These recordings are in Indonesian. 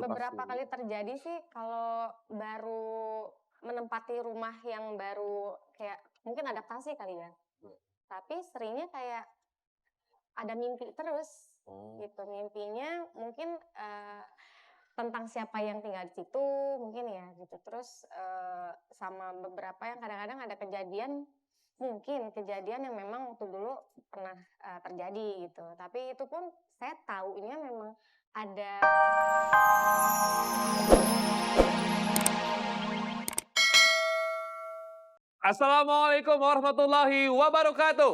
beberapa pasti. kali terjadi sih kalau baru menempati rumah yang baru kayak mungkin adaptasi kali ya. Hmm. Tapi seringnya kayak ada mimpi terus Oh. gitu. Mimpinya mungkin, tentang siapa yang tinggal di situ mungkin ya gitu. Terus, sama beberapa yang kadang-kadang ada kejadian yang memang waktu dulu pernah, terjadi gitu. Tapi itu pun saya taunya memang ada. Assalamualaikum warahmatullahi wabarakatuh.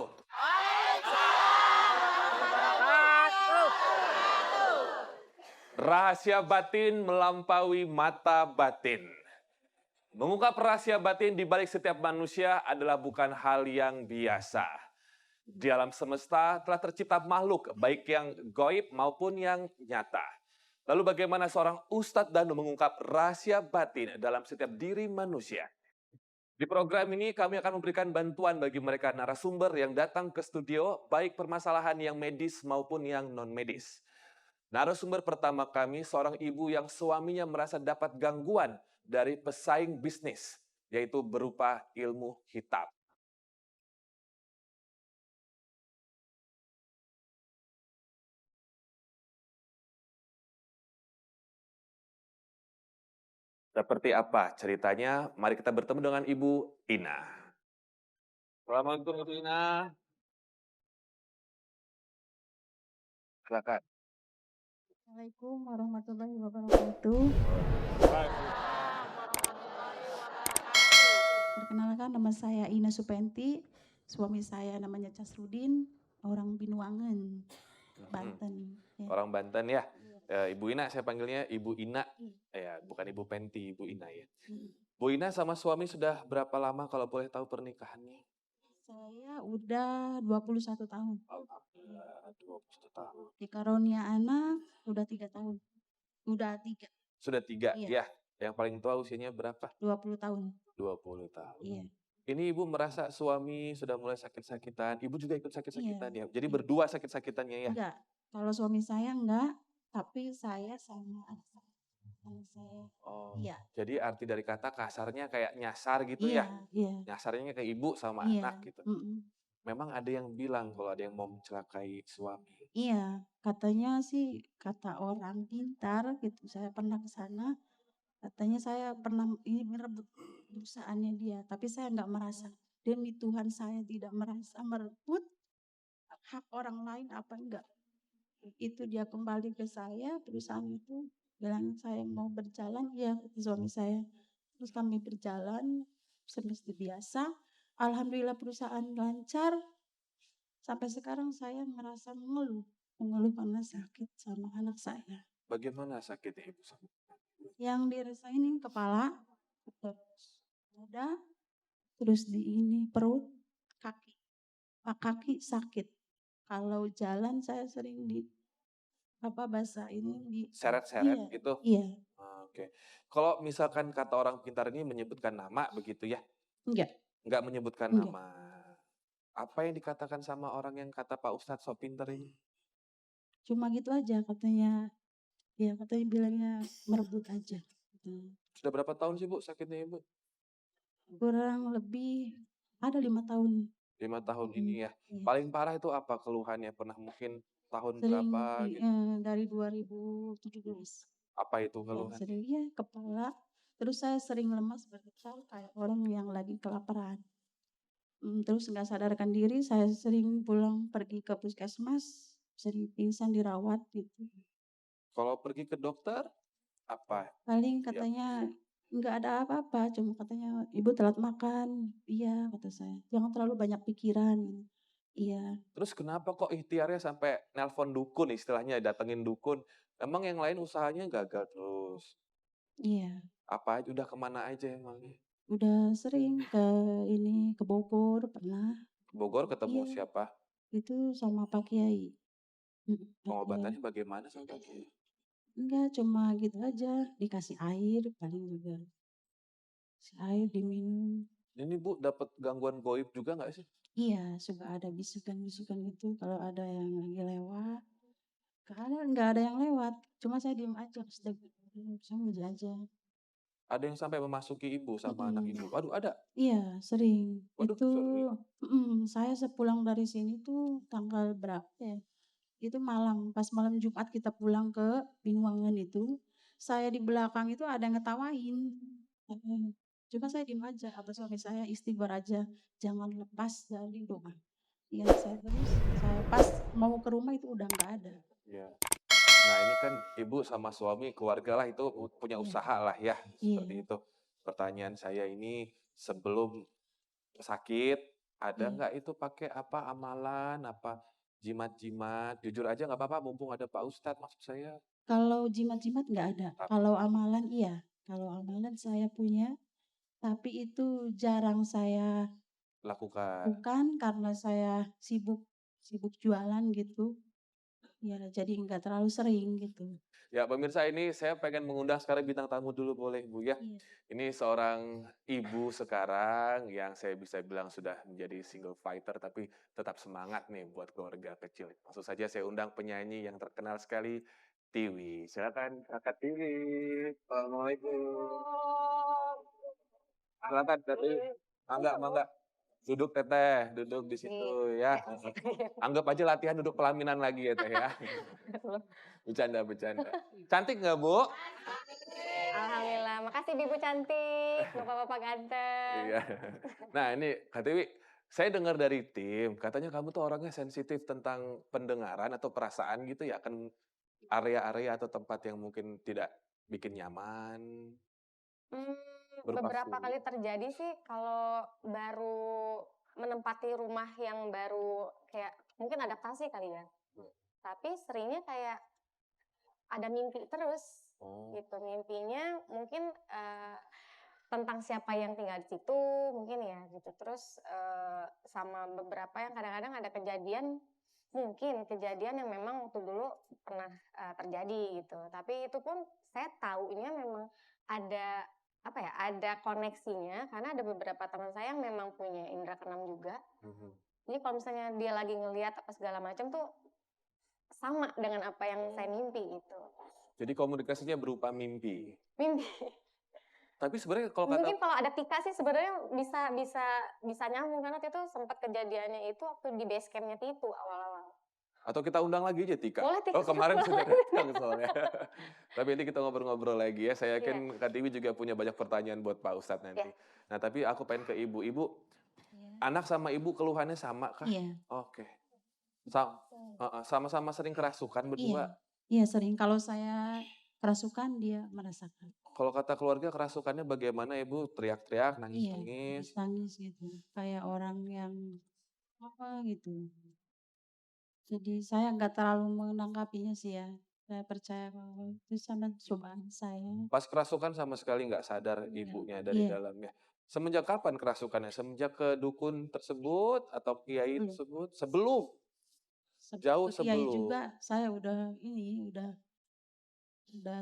Rahasia batin melampaui mata batin. Mengungkap rahasia batin di balik setiap manusia adalah bukan hal yang biasa. Di alam semesta telah tercipta makhluk, baik yang gaib maupun yang nyata. Lalu bagaimana seorang Ustadz Danu mengungkap rahasia batin dalam setiap diri manusia? Di program ini kami akan memberikan bantuan bagi mereka narasumber yang datang ke studio, baik permasalahan yang medis maupun yang non-medis. Narasumber pertama kami seorang ibu yang suaminya merasa dapat gangguan dari pesaing bisnis, yaitu berupa ilmu hitam. Seperti apa ceritanya? Mari kita bertemu dengan Ibu Ina. Assalamualaikum Ibu Ina. Silakan. Assalamualaikum warahmatullahi wabarakatuh. Perkenalkan, nama saya Ina Supenti, suami saya namanya Casrudin, orang Binuangen, Banten. Ya. Orang Banten ya. Ibu Ina, saya panggilnya Ibu Ina. Iya. Ya, bukan Ibu Penti, Ibu Ina ya. Mm. Bu Ina sama suami sudah berapa lama kalau boleh tahu pernikahannya? Saya udah 21 tahun. Alhamdulillah, 21 tahun. Dikarunia anak udah 3 tahun. Udah 3. Sudah 3 Iya. ya. Yang paling tua usianya berapa? 20 tahun. 20 tahun. Iya. Ini ibu merasa suami sudah mulai sakit-sakitan. Ibu juga ikut sakit-sakitan Iya. ya. Jadi Iya. berdua sakit-sakitannya ya. Enggak. Kalau suami saya enggak, tapi saya sama anak saya. Anak saya. Oh. Iya. Jadi arti dari kata kasarnya kayak nyasar gitu ya. Iya. Nyasarnya ke ibu sama Iya. anak gitu. Mm-mm. Memang ada yang bilang kalau ada yang mau mencelakai suami. Iya, katanya sih kata orang pintar gitu. Saya pernah ke sana, katanya saya pernah ini merebut perusahaannya dia, tapi saya enggak merasa. Demi Tuhan saya tidak merasa merebut hak orang lain apa enggak. Itu dia kembali ke saya, perusahaan itu bilang saya mau berjalan, ya suami saya. Terus kami berjalan semesti biasa. Alhamdulillah perusahaan lancar. Sampai sekarang saya merasa mengeluh karena sakit sama anak saya. Bagaimana sakitnya ibu? Yang dirasain ini kepala, terus dada, terus di ini perut, kaki. Kaki sakit. Kalau jalan saya sering di basah ini di Seret-seret gitu? Iya. Oke. Kalau misalkan kata orang pintar ini menyebutkan nama begitu ya? Enggak. Enggak menyebutkan Enggak. nama. Apa yang dikatakan sama orang yang kata Pak Ustadz sok pintar ini? Cuma gitu aja katanya. Ya katanya bilangnya merebut aja. Sudah berapa tahun sih Bu sakitnya Ibu? Kurang lebih ada 5 tahun. 5 tahun ini ya. Iya. Paling parah itu apa keluhannya? Pernah mungkin tahun Sering berapa gitu? dari 2017. Apa itu Ya, keluhan? sering kepala. Terus saya sering lemas bergetar kayak orang yang lagi kelaparan. Terus nggak sadarkan diri, saya sering pulang pergi ke puskesmas, sering pingsan dirawat gitu. Kalau pergi ke dokter apa? Paling Ya. katanya nggak ada apa-apa, cuma katanya ibu telat makan. Iya kata saya, jangan terlalu banyak pikiran. Iya. Terus kenapa kok ikhtiarnya sampai nelpon dukun istilahnya, datengin dukun? Emang yang lain usahanya gagal terus? Iya. Apa aja udah kemana aja emangnya? Udah sering ke Bogor pernah. Ke Bogor ketemu Iya. siapa? Itu sama Pak Kiai. Pak Pengobatannya Kiai. bagaimana sama Pak Kiai? Enggak, cuma gitu aja, dikasih air paling juga. Kasih air diminum. Ini Bu dapat gangguan goib juga nggak sih? Iya, suka ada bisikan-bisikan gitu kalau ada yang lagi lewat. Karena nggak ada yang lewat, cuma saya diem aja. Saya menjajah. Ada yang sampai memasuki ibu sama anak ibu? Mm-mm. Waduh, ada? Iya, sering. Waduh, Itu sering. saya sepulang dari sini tuh tanggal berapa ya? Itu malam, pas malam Jumat kita pulang ke Binuangan itu, saya di belakang itu ada yang ngetawain. Cuma saya diem aja, kata suami saya istighfar aja, jangan lepas dari doa. Iya, saya terus, saya pas mau ke rumah itu udah nggak ada. Iya. Nah, ini kan ibu sama suami keluarga lah itu punya Iya, usaha lah ya, seperti iya, itu. Pertanyaan saya ini sebelum sakit, ada iya. nggak itu pakai apa amalan, apa jimat-jimat? Jujur aja nggak apa-apa, mumpung ada Pak Ustadz maksud saya. Kalau jimat-jimat nggak ada. Tapi Kalau amalan iya. Kalau amalan saya punya, tapi itu jarang saya lakukan. lakukan karena saya sibuk sibuk jualan gitu. Ya, jadi nggak terlalu sering gitu. Ya, pemirsa ini saya pengen mengundang sekarang bintang tamu dulu boleh Bu ya. Iya. Ini seorang ibu sekarang yang saya bisa bilang sudah menjadi single fighter tapi tetap semangat nih buat keluarga kecil. Langsung saja saya undang penyanyi yang terkenal sekali, Tiwi. Silakan Kakak Tiwi. Assalamualaikum. Silakan Kak Tiwi. Mangga, mangga. Duduk Teteh, duduk di situ ya. Anggap aja latihan duduk pelaminan lagi ya Teh ya. Bercanda, bercanda. Cantik nggak Bu? Alhamdulillah, makasih Ibu cantik, bapak-bapak ganteng. Iya. Nah ini Kak Tiwi, saya dengar dari tim, katanya kamu tuh orangnya sensitif tentang pendengaran atau perasaan gitu ya, kan area-area atau tempat yang mungkin tidak bikin nyaman, Hmm, berupa beberapa sulit. kali terjadi sih kalau baru menempati rumah yang baru kayak mungkin adaptasi kali ya. Tapi seringnya kayak ada mimpi terus Oh, gitu. Mimpinya mungkin tentang siapa yang tinggal di situ mungkin ya gitu. Terus sama beberapa yang kadang-kadang ada kejadian mungkin kejadian yang memang waktu dulu pernah terjadi gitu. Tapi itu pun saya taunya memang ada apa ya, ada koneksinya karena ada beberapa teman saya yang memang punya indera keenam juga. mhm. Jadi kalau misalnya dia lagi ngelihat apa segala macam tuh sama dengan apa yang saya mimpi gitu. Jadi komunikasinya berupa mimpi. Mimpi. Tapi sebenarnya kalau kata, Mungkin kalau ada Tika sih sebenarnya bisa bisa bisa nyambung karena waktu itu sempat kejadiannya itu waktu di base campnya Titu awal-awal. atau kita undang lagi aja Tika. Boleh Tika Oh kemarin boleh. sudah datang soalnya. Tapi nanti kita ngobrol-ngobrol lagi ya. Saya Iya. yakin Kak Tiwi juga punya banyak pertanyaan buat Pak Ustadz nanti. Iya. Nah tapi aku pengen ke ibu. Ibu, Iya. anak sama ibu keluhannya sama kah? Iya. Oke. Sama-sama sering kerasukan Iya. berdua. Iya, sering kalau saya kerasukan dia merasakan. Kalau kata keluarga kerasukannya bagaimana ibu? Teriak-teriak, Iya, nangis-nangis. nangis gitu. Kayak orang yang apa gitu. Jadi saya nggak terlalu menanggapinya sih ya. Saya percaya bahwa itu sama cobaan saya. Pas kerasukan sama sekali nggak sadar Iya. ibunya dari Iya, dalamnya. Semenjak kapan kerasukannya? Semenjak ke dukun tersebut atau kiai belum. tersebut? Sebelum, Sebelum jauh ke kiai sebelum. juga saya udah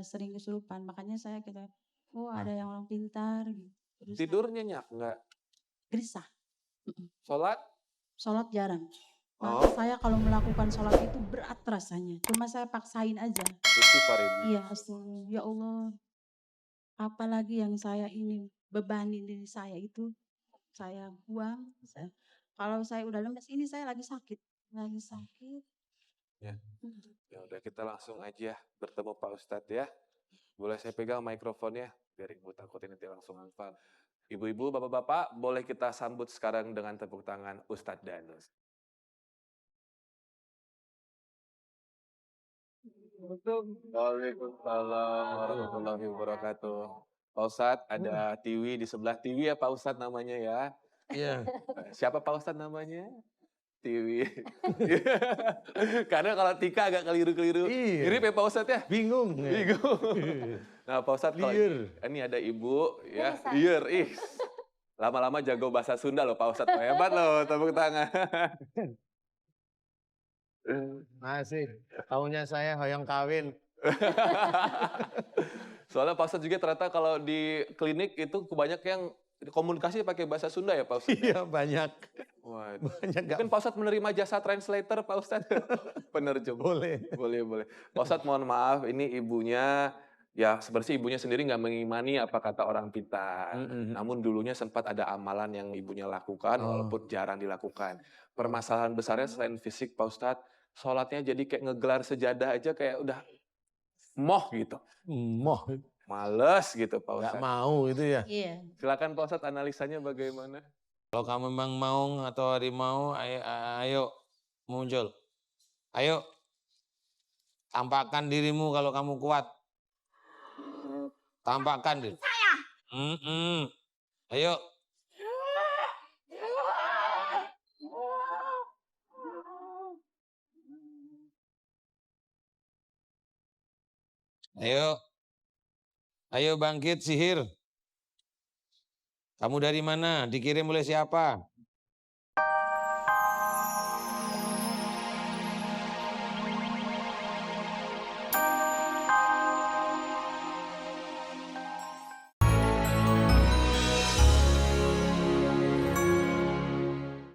sering kesurupan. Makanya saya kira, oh ada yang orang pintar gitu. Terus saya Tidur nyenyak nggak? gelisah. Mm-mm. Sholat? Sholat jarang. Malah Oh, saya kalau melakukan sholat itu berat rasanya. Cuma saya paksain aja. istighfar ibu. Iya, astagfirullah. Ya Allah, apalagi yang saya ini bebani diri saya itu saya buang. Kalau saya udah lemes, ini saya lagi sakit. Lagi sakit. Ya, Mm. ya udah kita langsung aja bertemu Pak Ustadz ya. Boleh saya pegang mikrofonnya? Biar ibu takutin nanti langsung hafal. Ibu-ibu, bapak-bapak, boleh kita sambut sekarang dengan tepuk tangan Ustadz Danus. Waalaikumsalam warahmatullahi wabarakatuh. Pak Ustadz, ada Tiwi di sebelah. Tiwi ya Pak Ustadz namanya ya. Iya. Siapa Pak Ustadz namanya? Tiwi. Karena kalau Tika agak keliru-keliru. Iya. Mirip ya Pak Ustadz ya? Bingung. Bingung. Nah Pak Ustadz, kalau Liar. ini ada ibu ya. Bisa. Liar, ih. Lama-lama jago bahasa Sunda loh Pak Ustadz. Hebat loh, tepuk tangan. Masih. Taunya saya hoyong kawin. Soalnya Pak Ustadz juga ternyata kalau di klinik itu kebanyak yang komunikasi pakai bahasa Sunda ya Pak Ustadz? Iya banyak. Wah, Banyak gak mungkin Pak Ustadz menerima jasa translator Pak Ustadz? Penerjem. boleh. Boleh, boleh. Pak Ustadz mohon maaf, ini ibunya Ya sebenarnya ibunya sendiri nggak mengimani apa kata orang pintar. Mm-mm. Namun dulunya sempat ada amalan yang ibunya lakukan Oh. walaupun jarang dilakukan. Permasalahan besarnya selain fisik Pak Ustadz, sholatnya jadi kayak ngegelar sejadah aja kayak udah moh gitu. Moh, Males gitu Pak nggak Ustadz. mau itu ya. Iya. Silakan Pak Ustadz analisanya bagaimana? Kalau kamu memang maung atau harimau, ayo muncul. Ayo, tampakkan dirimu kalau kamu kuat. Tampakkan diri. Ayo. Ayo. Ayo bangkit sihir. Kamu dari mana? Dikirim oleh siapa?